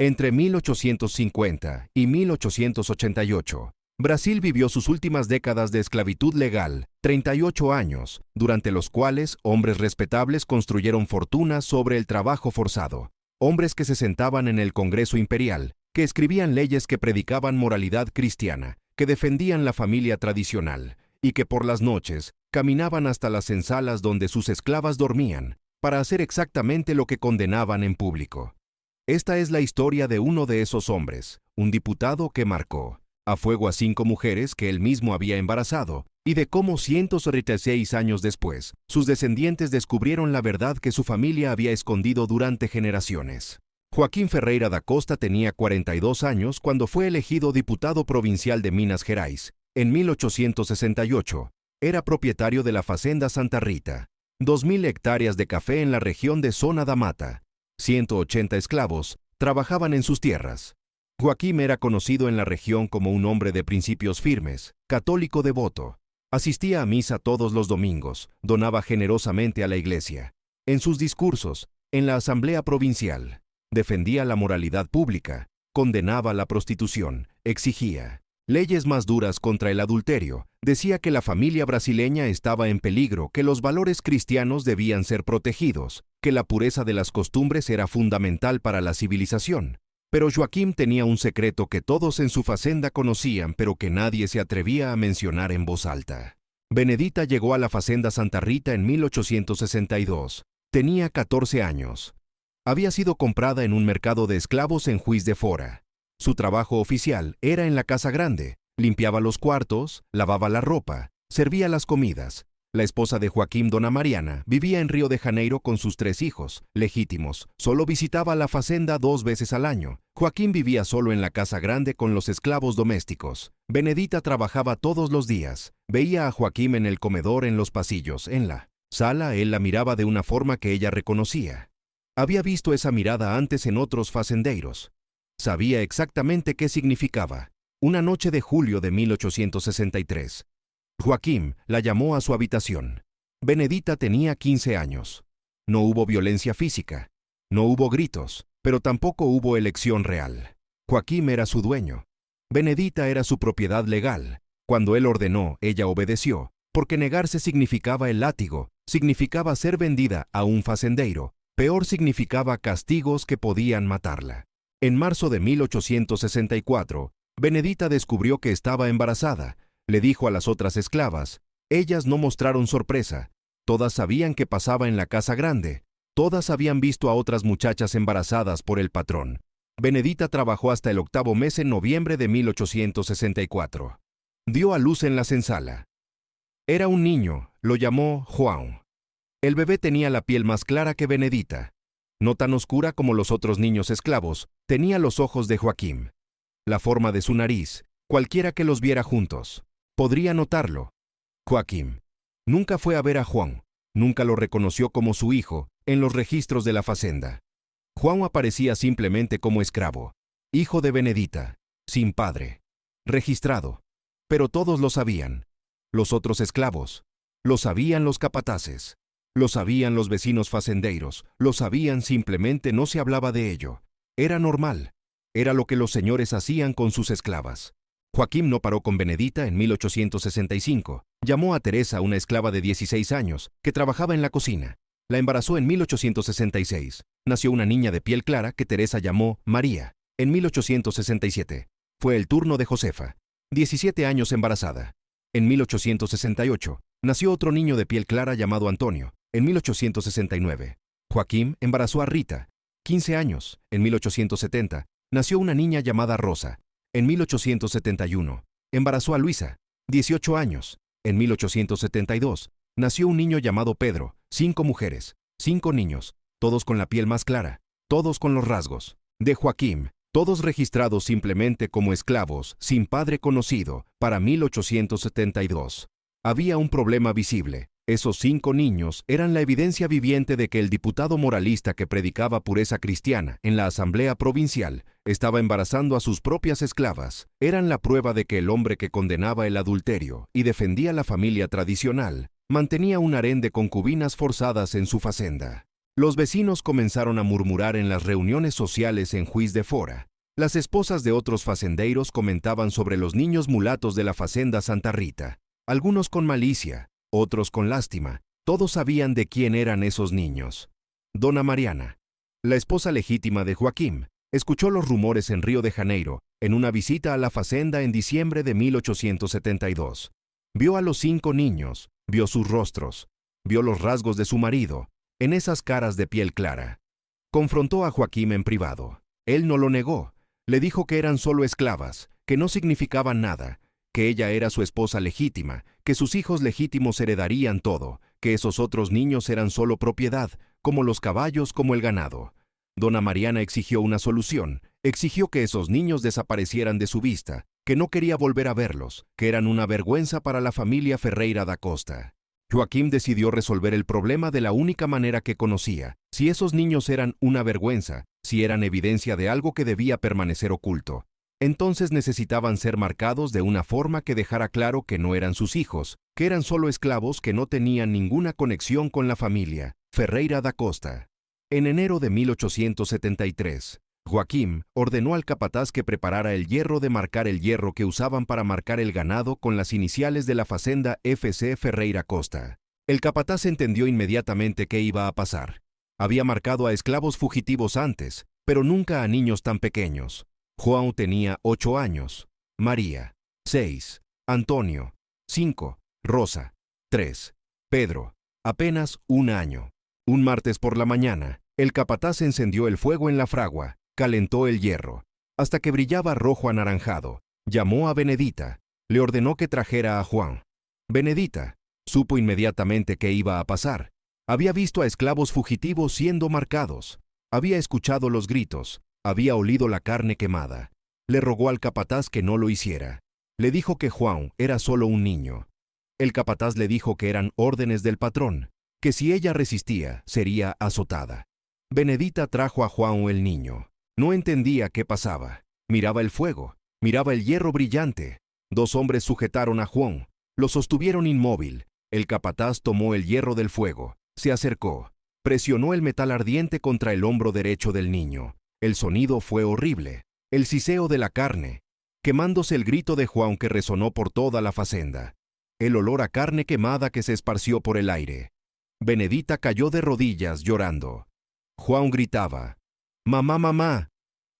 Entre 1850 y 1888, Brasil vivió sus últimas décadas de esclavitud legal, 38 años, durante los cuales hombres respetables construyeron fortunas sobre el trabajo forzado. Hombres que se sentaban en el Congreso Imperial, que escribían leyes que predicaban moralidad cristiana, que defendían la familia tradicional, y que por las noches caminaban hasta las ensalas donde sus esclavas dormían, para hacer exactamente lo que condenaban en público. Esta es la historia de uno de esos hombres, un diputado que marcó a fuego a 5 mujeres que él mismo había embarazado, y de cómo 136 años después, sus descendientes descubrieron la verdad que su familia había escondido durante generaciones. Joaquim Ferreira da Costa tenía 42 años cuando fue elegido diputado provincial de Minas Gerais. En 1868, era propietario de la Fazenda Santa Rita, 2.000 hectáreas de café en la región de Zona da Mata. 180 esclavos trabajaban en sus tierras. Joaquim era conocido en la región como un hombre de principios firmes, católico devoto. Asistía a misa todos los domingos, donaba generosamente a la iglesia. En sus discursos, en la Asamblea Provincial, defendía la moralidad pública, condenaba la prostitución, exigía leyes más duras contra el adulterio, decía que la familia brasileña estaba en peligro, que los valores cristianos debían ser protegidos, que la pureza de las costumbres era fundamental para la civilización. Pero Joaquim tenía un secreto que todos en su fazenda conocían, pero que nadie se atrevía a mencionar en voz alta. Benedita llegó a la Fazenda Santa Rita en 1862. Tenía 14 años. Había sido comprada en un mercado de esclavos en Juiz de Fora. Su trabajo oficial era en la casa grande. Limpiaba los cuartos, lavaba la ropa, servía las comidas. La esposa de Joaquim, Dona Mariana, vivía en Río de Janeiro con sus 3 hijos, legítimos. Solo visitaba la fazenda 2 veces al año. Joaquim vivía solo en la casa grande con los esclavos domésticos. Benedita trabajaba todos los días. Veía a Joaquim en el comedor, en los pasillos, en la sala. Él la miraba de una forma que ella reconocía. Había visto esa mirada antes en otros fazendeiros. Sabía exactamente qué significaba. Una noche de julio de 1863. Joaquim la llamó a su habitación. Benedita tenía 15 años. No hubo violencia física, no hubo gritos, pero tampoco hubo elección real. Joaquim era su dueño. Benedita era su propiedad legal. Cuando él ordenó, ella obedeció, porque negarse significaba el látigo, significaba ser vendida a un facendeiro, peor significaba castigos que podían matarla. En marzo de 1864, Benedita descubrió que estaba embarazada. Le dijo a las otras esclavas. Ellas no mostraron sorpresa. Todas sabían qué pasaba en la casa grande. Todas habían visto a otras muchachas embarazadas por el patrón. Benedita trabajó hasta el 8º mes en noviembre de 1864. Dio a luz en la senzala. Era un niño, lo llamó João. El bebé tenía la piel más clara que Benedita. No tan oscura como los otros niños esclavos, tenía los ojos de Joaquim. La forma de su nariz, cualquiera que los viera juntos podría notarlo. Joaquim nunca fue a ver a Juan, nunca lo reconoció como su hijo en los registros de la fazenda. Juan aparecía simplemente como esclavo, hijo de Benedita, sin padre, registrado. Pero todos lo sabían. Los otros esclavos, lo sabían los capataces, lo sabían los vecinos fazendeiros, lo sabían, simplemente no se hablaba de ello. Era normal, era lo que los señores hacían con sus esclavas. Joaquim no paró con Benedita en 1865. Llamó a Teresa, una esclava de 16 años, que trabajaba en la cocina. La embarazó en 1866. Nació una niña de piel clara que Teresa llamó María. En 1867. Fue el turno de Josefa, 17 años embarazada. En 1868. Nació otro niño de piel clara llamado Antonio. En 1869. Joaquim embarazó a Rita, 15 años. En 1870. Nació una niña llamada Rosa. En 1871, embarazó a Luisa, 18 años. En 1872, nació un niño llamado Pedro, 5 mujeres, 5 niños, todos con la piel más clara, todos con los rasgos de Joaquim, todos registrados simplemente como esclavos, sin padre conocido, para 1872. Había un problema visible. Esos 5 niños eran la evidencia viviente de que el diputado moralista que predicaba pureza cristiana en la Asamblea Provincial estaba embarazando a sus propias esclavas. Eran la prueba de que el hombre que condenaba el adulterio y defendía la familia tradicional mantenía un harén de concubinas forzadas en su fazenda. Los vecinos comenzaron a murmurar en las reuniones sociales en Juiz de Fora. Las esposas de otros fazendeiros comentaban sobre los niños mulatos de la fazenda Santa Rita, algunos con malicia, otros con lástima. Todos sabían de quién eran esos niños. Dona Mariana, la esposa legítima de Joaquim, escuchó los rumores en Río de Janeiro, en una visita a la fazenda en diciembre de 1872. Vio a los 5 niños, vio sus rostros, vio los rasgos de su marido, en esas caras de piel clara. Confrontó a Joaquim en privado. Él no lo negó. Le dijo que eran solo esclavas, que no significaban nada, que ella era su esposa legítima, que sus hijos legítimos heredarían todo, que esos otros niños eran solo propiedad, como los caballos, como el ganado. Dona Mariana exigió una solución, exigió que esos niños desaparecieran de su vista, que no quería volver a verlos, que eran una vergüenza para la familia Ferreira da Costa. Joaquim decidió resolver el problema de la única manera que conocía. Si esos niños eran una vergüenza, si eran evidencia de algo que debía permanecer oculto, entonces necesitaban ser marcados de una forma que dejara claro que no eran sus hijos, que eran solo esclavos que no tenían ninguna conexión con la familia Ferreira da Costa. En enero de 1873, Joaquim ordenó al capataz que preparara el hierro de marcar el hierro que usaban para marcar el ganado con las iniciales de la fazenda F.C. Ferreira Costa. El capataz entendió inmediatamente qué iba a pasar. Había marcado a esclavos fugitivos antes, pero nunca a niños tan pequeños. João tenía 8 años, María, 6, Antonio, 5, Rosa, 3, Pedro, apenas 1 año. Un martes por la mañana, el capataz encendió el fuego en la fragua, calentó el hierro, hasta que brillaba rojo anaranjado. Llamó a Benedita, le ordenó que trajera a Juan. Benedita supo inmediatamente qué iba a pasar. Había visto a esclavos fugitivos siendo marcados, había escuchado los gritos, había olido la carne quemada. Le rogó al capataz que no lo hiciera. Le dijo que Juan era solo un niño. El capataz le dijo que eran órdenes del patrón, que si ella resistía, sería azotada. Benedita trajo a Juan el niño. No entendía qué pasaba. Miraba el fuego, miraba el hierro brillante. 2 hombres sujetaron a Juan, lo sostuvieron inmóvil. El capataz tomó el hierro del fuego, se acercó, presionó el metal ardiente contra el hombro derecho del niño. El sonido fue horrible, el siseo de la carne, quemándose el grito de Juan que resonó por toda la fazenda, el olor a carne quemada que se esparció por el aire. Benedita cayó de rodillas llorando. Juan gritaba, «¡Mamá, mamá!».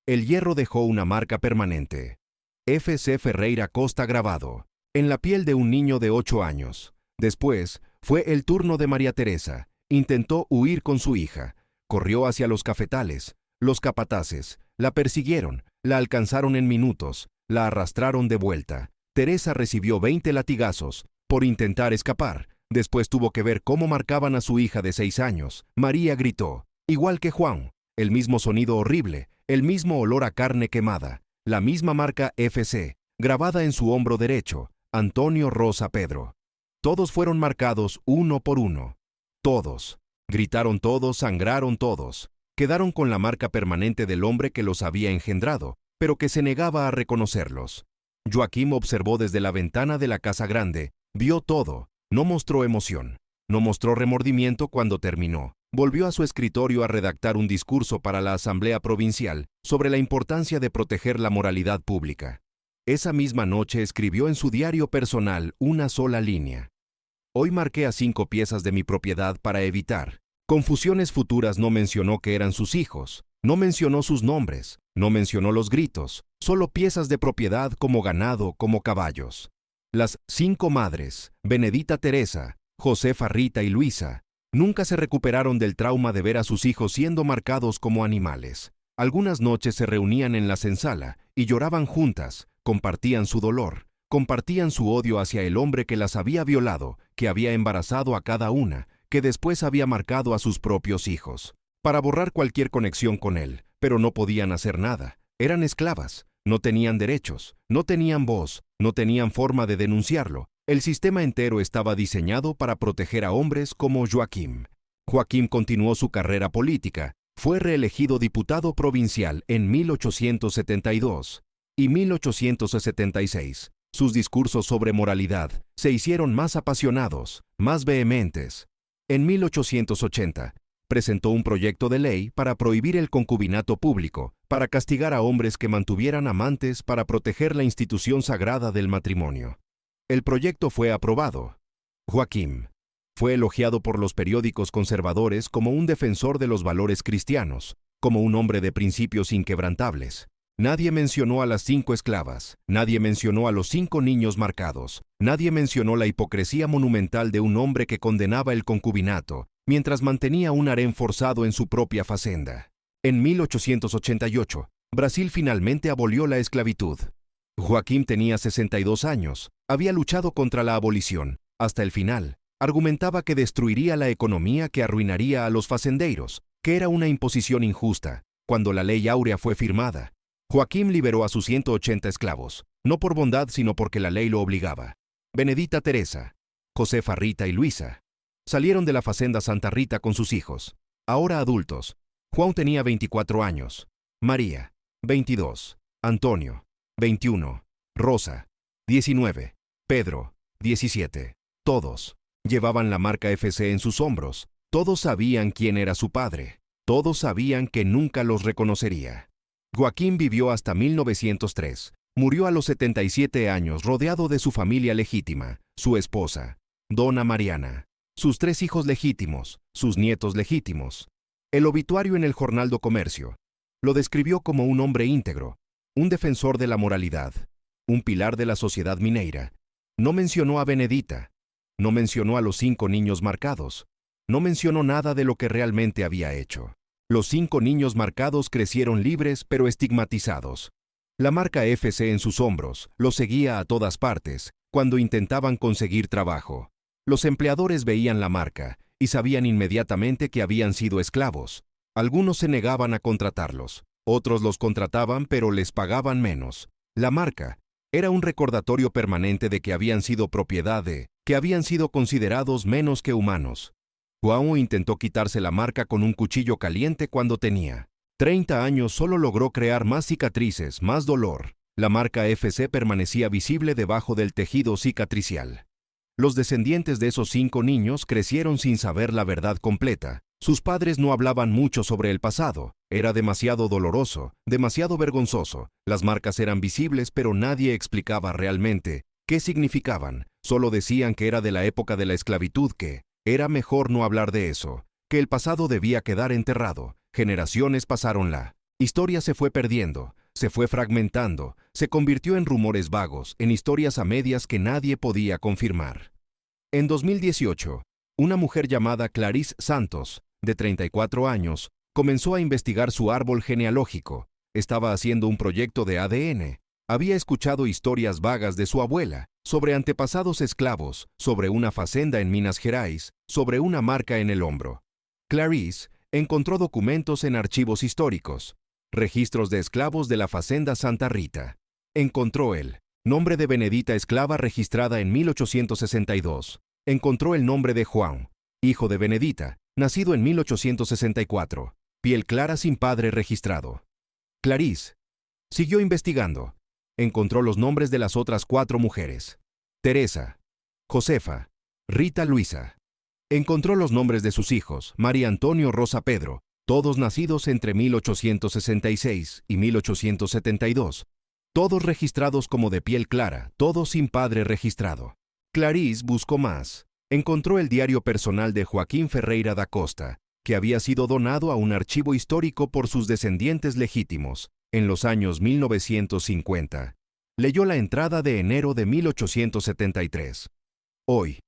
El hierro dejó una marca permanente. F.C. Ferreira Costa grabado, en la piel de un niño de 8 años. Después, fue el turno de María Teresa. Intentó huir con su hija. Corrió hacia los cafetales. Los capataces la persiguieron, la alcanzaron en minutos, la arrastraron de vuelta. Teresa recibió 20 latigazos por intentar escapar. Después tuvo que ver cómo marcaban a su hija de 6 años. María gritó, igual que Juan, el mismo sonido horrible, el mismo olor a carne quemada, la misma marca FC, grabada en su hombro derecho, Antonio Rosa Pedro. Todos fueron marcados uno por uno. Todos. Gritaron todos, sangraron todos. Quedaron con la marca permanente del hombre que los había engendrado, pero que se negaba a reconocerlos. Joaquim observó desde la ventana de la casa grande, vio todo, no mostró emoción, no mostró remordimiento cuando terminó. Volvió a su escritorio a redactar un discurso para la Asamblea Provincial sobre la importancia de proteger la moralidad pública. Esa misma noche escribió en su diario personal una sola línea. Hoy marqué a 5 piezas de mi propiedad para evitar confusiones futuras. No mencionó que eran sus hijos, no mencionó sus nombres, no mencionó los gritos, solo piezas de propiedad como ganado, como caballos. Las 5 madres, Benedita Teresa, Josefa Rita y Luisa, nunca se recuperaron del trauma de ver a sus hijos siendo marcados como animales. Algunas noches se reunían en la senzala y lloraban juntas, compartían su dolor, compartían su odio hacia el hombre que las había violado, que había embarazado a cada una, que después había marcado a sus propios hijos, para borrar cualquier conexión con él, pero no podían hacer nada. Eran esclavas, no tenían derechos, no tenían voz, no tenían forma de denunciarlo. El sistema entero estaba diseñado para proteger a hombres como Joaquim. Joaquim continuó su carrera política, fue reelegido diputado provincial en 1872 y 1876. Sus discursos sobre moralidad se hicieron más apasionados, más vehementes. En 1880, presentó un proyecto de ley para prohibir el concubinato público, para castigar a hombres que mantuvieran amantes, para proteger la institución sagrada del matrimonio. El proyecto fue aprobado. Joaquim fue elogiado por los periódicos conservadores como un defensor de los valores cristianos, como un hombre de principios inquebrantables. Nadie mencionó a las 5 esclavas, nadie mencionó a los 5 niños marcados, nadie mencionó la hipocresía monumental de un hombre que condenaba el concubinato, mientras mantenía un harén forzado en su propia facenda. En 1888, Brasil finalmente abolió la esclavitud. Joaquim tenía 62 años, había luchado contra la abolición, hasta el final. Argumentaba que destruiría la economía, que arruinaría a los fazendeiros, que era una imposición injusta. Cuando la Ley Áurea fue firmada, Joaquim liberó a sus 180 esclavos, no por bondad sino porque la ley lo obligaba. Benedita Teresa, Josefa Rita y Luisa salieron de la Fazenda Santa Rita con sus hijos, ahora adultos. Juan tenía 24 años, María, 22, Antonio, 21, Rosa, 19, Pedro, 17. Todos llevaban la marca FC en sus hombros. Todos sabían quién era su padre. Todos sabían que nunca los reconocería. Joaquim vivió hasta 1903. Murió a los 77 años rodeado de su familia legítima, su esposa, Dona Mariana, sus 3 hijos legítimos, sus nietos legítimos. El obituario en el Jornal do Comercio lo describió como un hombre íntegro, un defensor de la moralidad, un pilar de la sociedad mineira. No mencionó a Benedita, no mencionó a los 5 niños marcados, no mencionó nada de lo que realmente había hecho. Los 5 niños marcados crecieron libres pero estigmatizados. La marca FC en sus hombros los seguía a todas partes cuando intentaban conseguir trabajo. Los empleadores veían la marca y sabían inmediatamente que habían sido esclavos. Algunos se negaban a contratarlos, otros los contrataban pero les pagaban menos. La marca era un recordatorio permanente de que habían sido propiedad de, que habían sido considerados menos que humanos. Juan intentó quitarse la marca con un cuchillo caliente cuando tenía 30 años. Solo logró crear más cicatrices, más dolor. La marca FC permanecía visible debajo del tejido cicatricial. Los descendientes de esos 5 niños crecieron sin saber la verdad completa. Sus padres no hablaban mucho sobre el pasado. Era demasiado doloroso, demasiado vergonzoso. Las marcas eran visibles, pero nadie explicaba realmente qué significaban. Solo decían que era de la época de la esclavitud, que era mejor no hablar de eso, que el pasado debía quedar enterrado. Generaciones pasaron, la historia se fue perdiendo, se fue fragmentando, se convirtió en rumores vagos, en historias a medias que nadie podía confirmar. En 2018, una mujer llamada Clarice Santos, de 34 años, comenzó a investigar su árbol genealógico. Estaba haciendo un proyecto de ADN. Había escuchado historias vagas de su abuela, sobre antepasados esclavos, sobre una fazenda en Minas Gerais, sobre una marca en el hombro. Clarice encontró documentos en archivos históricos, registros de esclavos de la Fazenda Santa Rita. Encontró el nombre de Benedita, esclava registrada en 1862. Encontró el nombre de Juan, hijo de Benedita, nacido en 1864, piel clara sin padre registrado. Clarice siguió investigando. Encontró los nombres de las otras 4 mujeres: Teresa, Josefa, Rita, Luisa. Encontró los nombres de sus hijos, María Antonio, Rosa, Pedro, todos nacidos entre 1866 y 1872, todos registrados como de piel clara, todos sin padre registrado. Clarice buscó más. Encontró el diario personal de Joaquim Ferreira da Costa, que había sido donado a un archivo histórico por sus descendientes legítimos en los años 1950. Leyó la entrada de enero de 1873. Hoy,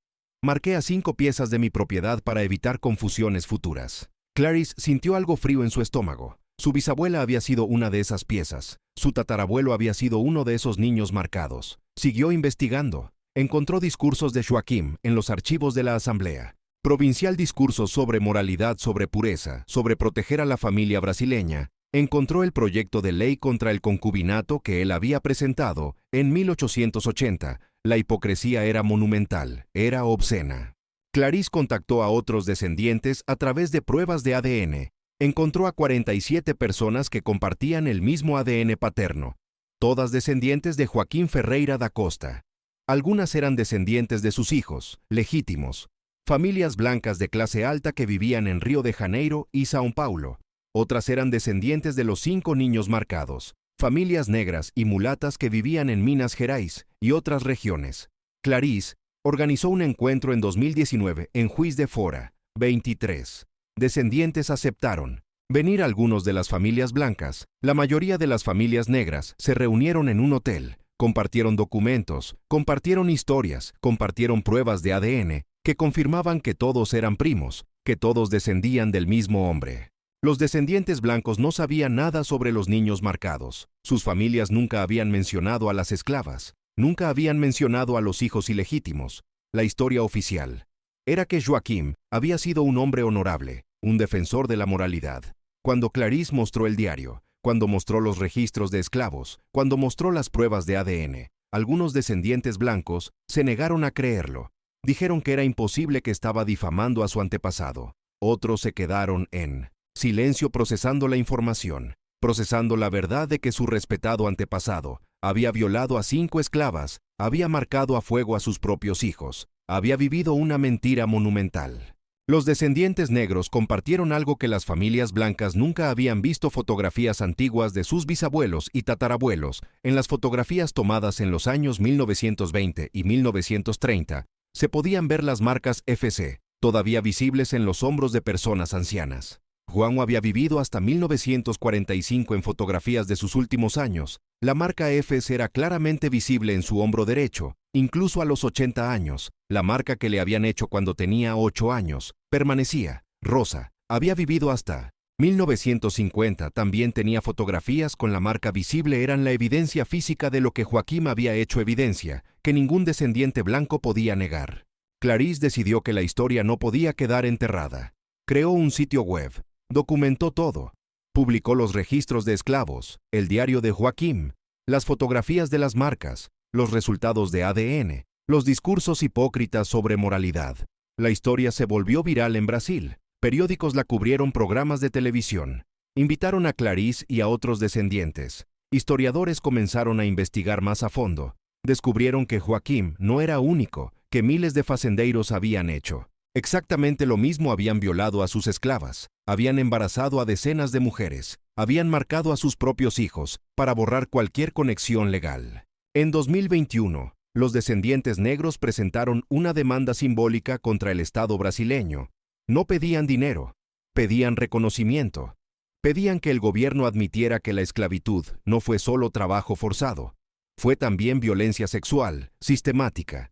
marqué a 5 piezas de mi propiedad para evitar confusiones futuras. Clarice sintió algo frío en su estómago. Su bisabuela había sido una de esas piezas. Su tatarabuelo había sido uno de esos niños marcados. Siguió investigando. Encontró discursos de Joaquim en los archivos de la Asamblea Provincial, discursos sobre moralidad, sobre pureza, sobre proteger a la familia brasileña. Encontró el proyecto de ley contra el concubinato que él había presentado en 1880. La hipocresía era monumental, era obscena. Clarice contactó a otros descendientes a través de pruebas de ADN. Encontró a 47 personas que compartían el mismo ADN paterno, todas descendientes de Joaquim Ferreira da Costa. Algunas eran descendientes de sus hijos, legítimos. familias blancas de clase alta que vivían en Río de Janeiro y São Paulo. Otras eran descendientes de los 5 niños marcados, familias negras y mulatas que vivían en Minas Gerais y otras regiones. Clarice organizó un encuentro en 2019 en Juiz de Fora, 23. Descendientes aceptaron. Venir algunos de las familias blancas, la mayoría de las familias negras, se reunieron en un hotel, compartieron documentos, compartieron historias, compartieron pruebas de ADN que confirmaban que todos eran primos, que todos descendían del mismo hombre. Los descendientes blancos no sabían nada sobre los niños marcados. Sus familias nunca habían mencionado a las esclavas, nunca habían mencionado a los hijos ilegítimos. La historia oficial era que Joaquim había sido un hombre honorable, un defensor de la moralidad. Cuando Clarice mostró el diario, cuando mostró los registros de esclavos, cuando mostró las pruebas de ADN, algunos descendientes blancos se negaron a creerlo. Dijeron que era imposible, que estaba difamando a su antepasado. Otros se quedaron en silencio procesando la información, procesando la verdad de que su respetado antepasado había violado a 5 esclavas, había marcado a fuego a sus propios hijos, había vivido una mentira monumental. Los descendientes negros compartieron algo que las familias blancas nunca habían visto: fotografías antiguas de sus bisabuelos y tatarabuelos. En las fotografías tomadas en los años 1920 y 1930, se podían ver las marcas FC, todavía visibles en los hombros de personas ancianas. Juan había vivido hasta 1945. En fotografías de sus últimos años, la marca FC era claramente visible en su hombro derecho, incluso a los 80 años. La marca que le habían hecho cuando tenía 8 años permanecía. Rosa había vivido hasta 1950. También tenía fotografías con la marca visible. Eran la evidencia física de lo que Joaquim había hecho, evidencia que ningún descendiente blanco podía negar. Clarice decidió que la historia no podía quedar enterrada. Creó un sitio web, documentó todo, publicó los registros de esclavos, el diario de Joaquim, las fotografías de las marcas, los resultados de ADN, los discursos hipócritas sobre moralidad. La historia se volvió viral en Brasil. Periódicos la cubrieron, programas de televisión. Invitaron a Clarice y a otros descendientes. Historiadores comenzaron a investigar más a fondo. Descubrieron que Joaquim no era único, que miles de fazendeiros habían hecho exactamente lo mismo. Habían violado a sus esclavas, habían embarazado a decenas de mujeres, habían marcado a sus propios hijos para borrar cualquier conexión legal. En 2021, los descendientes negros presentaron una demanda simbólica contra el Estado brasileño. No pedían dinero, pedían reconocimiento. Pedían que el gobierno admitiera que la esclavitud no fue solo trabajo forzado, fue también violencia sexual, sistemática.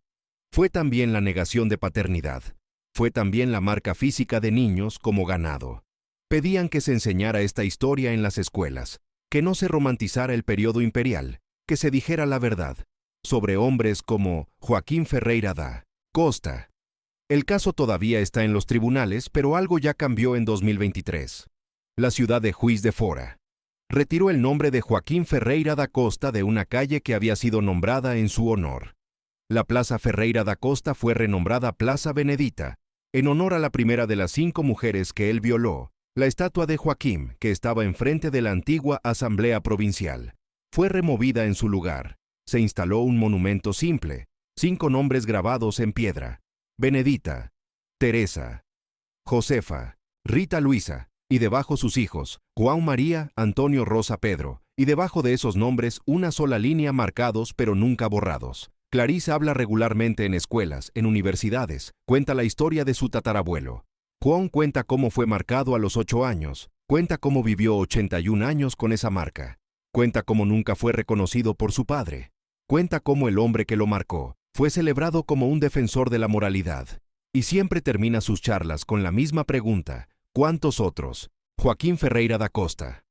Fue también la negación de paternidad. Fue también la marca física de niños como ganado. Pedían que se enseñara esta historia en las escuelas, que no se romantizara el periodo imperial, que se dijera la verdad sobre hombres como Joaquim Ferreira da Costa. El caso todavía está en los tribunales, pero algo ya cambió en 2023. La ciudad de Juiz de Fora retiró el nombre de Joaquim Ferreira da Costa de una calle que había sido nombrada en su honor. La Plaza Ferreira da Costa fue renombrada Plaza Benedita, en honor a la primera de las 5 mujeres que él violó. La estatua de Joaquim, que estaba enfrente de la antigua Asamblea Provincial, fue removida en su lugar. Se instaló un monumento simple, 5 nombres grabados en piedra: Benedita, Teresa, Josefa, Rita Luisa, y debajo sus hijos, Juan María, Antonio Rosa Pedro, y debajo de esos nombres una sola línea, marcados pero nunca borrados. Clarice habla regularmente en escuelas, en universidades, cuenta la historia de su tatarabuelo. Juan cuenta cómo fue marcado a los 8 años, cuenta cómo vivió 81 años con esa marca, cuenta cómo nunca fue reconocido por su padre, cuenta cómo el hombre que lo marcó fue celebrado como un defensor de la moralidad, y siempre termina sus charlas con la misma pregunta: ¿cuántos otros Joaquim Ferreira da Costa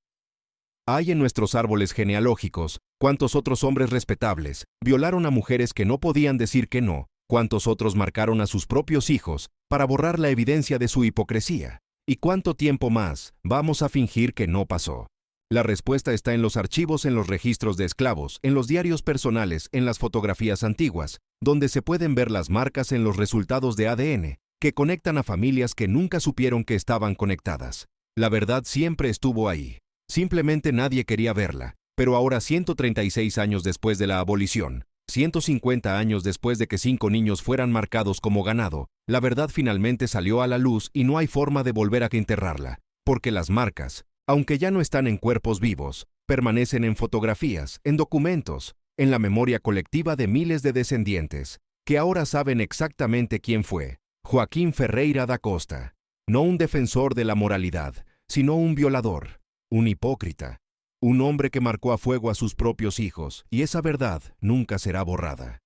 hay en nuestros árboles genealógicos? ¿Cuántos otros hombres respetables violaron a mujeres que no podían decir que no? ¿Cuántos otros marcaron a sus propios hijos para borrar la evidencia de su hipocresía? ¿Y cuánto tiempo más vamos a fingir que no pasó? La respuesta está en los archivos, en los registros de esclavos, en los diarios personales, en las fotografías antiguas, donde se pueden ver las marcas, en los resultados de ADN, que conectan a familias que nunca supieron que estaban conectadas. La verdad siempre estuvo ahí. Simplemente nadie quería verla. Pero ahora, 136 años después de la abolición, 150 años después de que 5 niños fueran marcados como ganado, la verdad finalmente salió a la luz y no hay forma de volver a enterrarla, porque las marcas, aunque ya no están en cuerpos vivos, permanecen en fotografías, en documentos, en la memoria colectiva de miles de descendientes, que ahora saben exactamente quién fue Joaquim Ferreira da Costa, no un defensor de la moralidad, sino un violador, un hipócrita, un hombre que marcó a fuego a sus propios hijos, y esa verdad nunca será borrada.